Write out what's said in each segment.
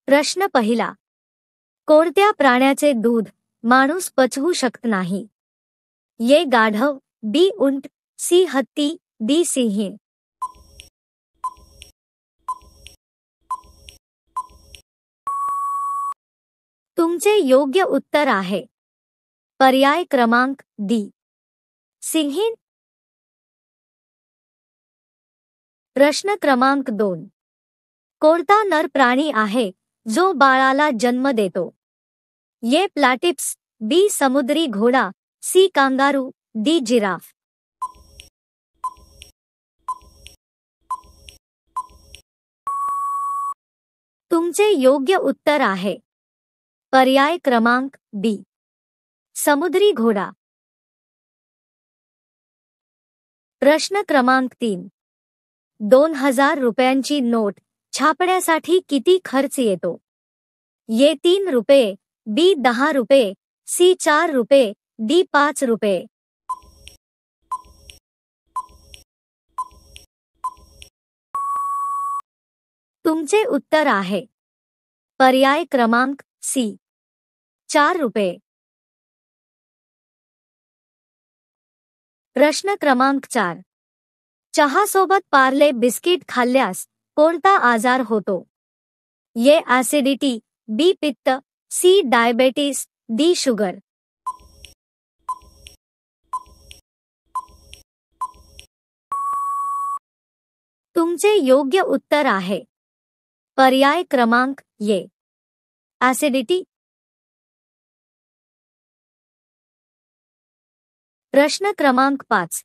प्रश्न पहिला. कोणत्या प्राण्याचे दूध माणूस पचवू शकत नाही? ये गाढव, बी उंट, सी हत्ती, डी सिंह. तुमचे योग्य उत्तर आहे पर्याय क्रमांक डी, सिंह. प्रश्न क्रमांक 2. कोणता नर प्राणी आहे जो बाळाला जन्म देतो? ये प्लॅटिप्स, बी समुद्री घोडा, सी कांगारू, डी जिराफ. तुमचे योग्य उत्तर आहे पर्याय क्रमांक बी, समुद्री घोडा. प्रश्न क्रमांक 3. 2000 रुपयांची नोट छापण्यासाठी किती खर्च येतो? ये 3 रुपये, बी 10 रुपये, सी 4 रुपये, डी 5 रुपये. तुमचे उत्तर आहे पर्याय क्रमांक सी, 4 रुपये. प्रश्न क्रमांक 4. चहासोबत पार्ले बिस्किट खाल्ल्यास कोणता आजार होतो? ये ॲसिडिटी, बी पित्त, सी डायबेटिस, डी शुगर. तुमचे योग्य उत्तर आहे पर्याय क्रमांक ये, ॲसिडिटी. प्रश्न क्रमांक 5.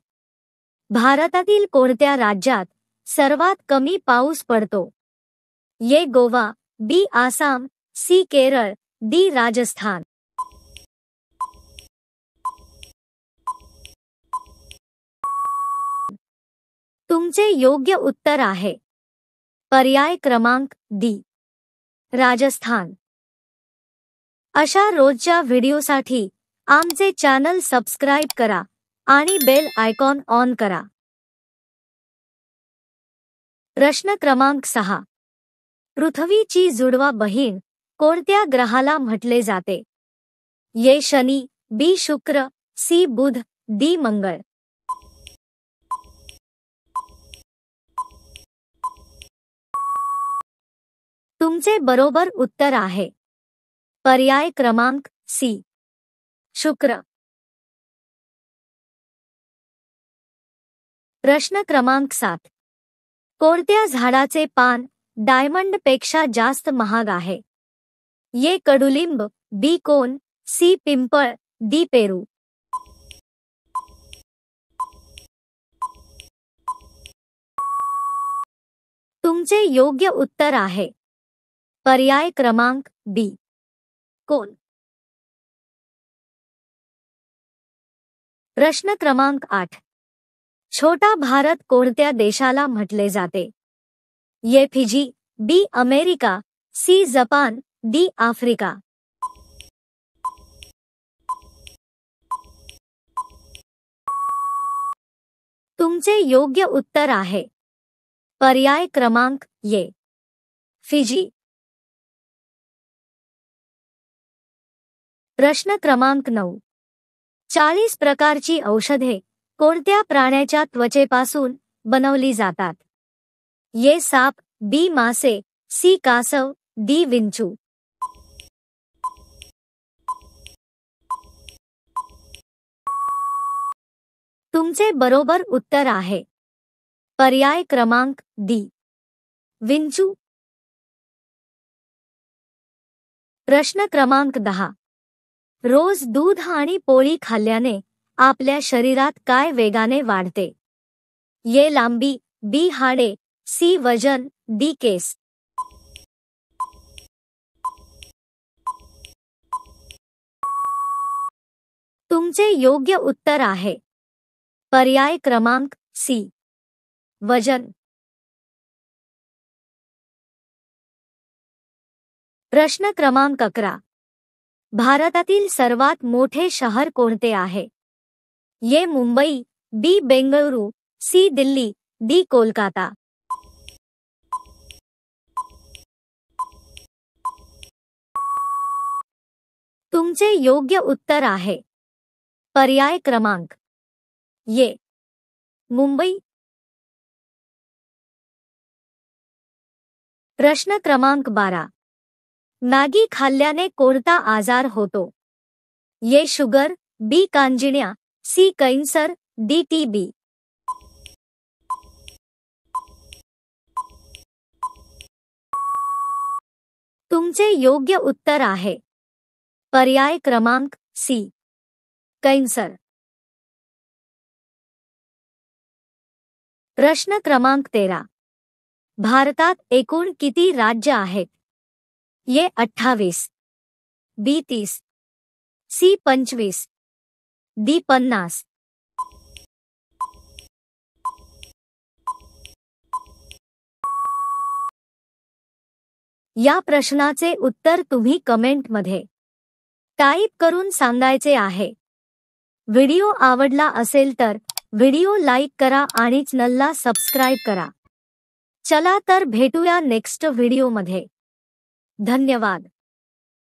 भारतातील कोणत्या राज्यात सर्वात कमी पाऊस पडतो? ये गोवा, बी आसाम, सी केरळ, डी राजस्थान. तुमचे योग्य उत्तर आहे पर्याय क्रमांक डी, राजस्थान. अशा रोजच्या व्हिडिओसाठी आमचे चॅनल सबस्क्राइब करा आणि बेल आयकॉन ऑन करा. प्रश्न क्रमांक 6. पृथ्वीची जुडवा बहीण कोणत्या ग्रहाला म्हटले जाते? ये शनी, बी शुक्र, सी बुध, डी मंगळ. तुमचे बरोबर उत्तर आहे पर्याय क्रमांक सी, शुक्र. प्रश्न क्रमांक 7. कोणत्या झाडाचे पान डायमंड पेक्षा जास्त महाग आहे? ये कडुलिंब, बी कोन, सी पिंपळ, डी पेरू. तुमचे योग्य उत्तर आहे पर्याय क्रमांक बी, कोन. प्रश्न क्रमांक 8. छोटा भारत कोणत्या देशाला म्हटले जाते? A Fiji, B America, C Japan, D Africa. तुमचे योग्य उत्तर आहे पर्याय क्रमांक ये, फिजी. प्रश्न क्रमांक 9. 40 प्रकारची औषधे कोणत्या प्राण्याच्या त्वचेपासून बनवली जातात? ये साप, बी मासे, सी कासव, डी विंचू. तुमचे बरोबर उत्तर आहे पर्याय क्रमांक डी, विंचू. प्रश्न क्रमांक 10. रोज दूध आणि पोळी खाल्ल्याने आपल्या शरीरात काय वेगाने वाढते? ये लांबी, बी हाडे, सी वजन, डी केस. तुमचे योग्य उत्तर आहे पर्याय क्रमांक सी, वजन. प्रश्न क्रमांक 11. भारतातील सर्वात मोठे शहर कोणते आहे? ये मुंबई, बी बेंगळुरू, सी दिल्ली, डी कोलकाता. तुमचे योग्य उत्तर आहे पर्याय क्रमांक ये मुंबई। प्रश्न क्रमांक 12 मॅगी खाल्ल्याने कोणता आजार होतो? ए शुगर, बी कांजिण्या, सी कैन्सर, डी टीबी। तुमचे योग्य उत्तर आहे पर्याय क्रमांक सी कैन्सर। प्रश्न क्रमांक 13 भारतात एकूण किती राज्य आहेत? ए 28, बी 30, सी 25, डी 50। या प्रश्नाचे उत्तर तुम्ही कमेंटमध्ये टाईप करून सांगायचे आहे। व्हिडिओ आवडला असेल तर व्हिडिओ लाईक करा आणि चॅनलला सबस्क्राईब करा। चला तर भेटूया नेक्स्ट व्हिडिओमध्ये। धन्यवाद।